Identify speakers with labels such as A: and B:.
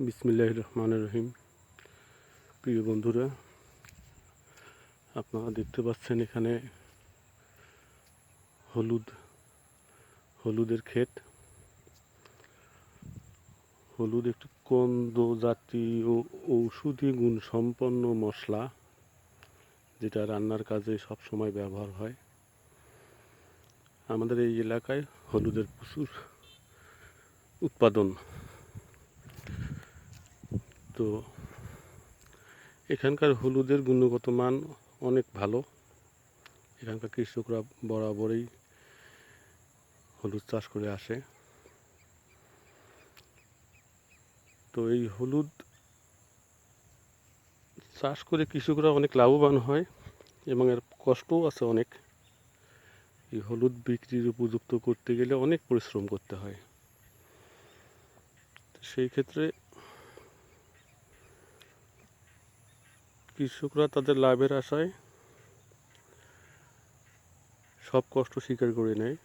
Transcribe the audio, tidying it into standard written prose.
A: বিসমিল্লাহির রহমানির রহিম। প্রিয় বন্ধুরা, আপনারা দেখতে পাচ্ছেন এখানে হলুদের ক্ষেত। হলুদ একটি কন্দ জাতীয় ঔষধি গুণ সম্পন্ন মশলা, যেটা রান্নার কাজে সবসময় ব্যবহার হয়। আমাদের এই এলাকায় হলুদের প্রচুর উৎপাদন। তো এখানকার হলুদের গুণগত মান অনেক ভালো। এখানকার কৃষকরা বরাবরই হলুদ চাষ করে আসে। তো এই হলুদ চাষ করে কৃষকরা অনেক লাভবান হয় এবং এর কষ্টও আছে অনেক। এই হলুদ বিক্রির উপযুক্ত করতে গেলে অনেক পরিশ্রম করতে হয়। সেই ক্ষেত্রে কৃষকরা তাদের লাভের আশায় সব কষ্ট স্বীকার করে নেয়।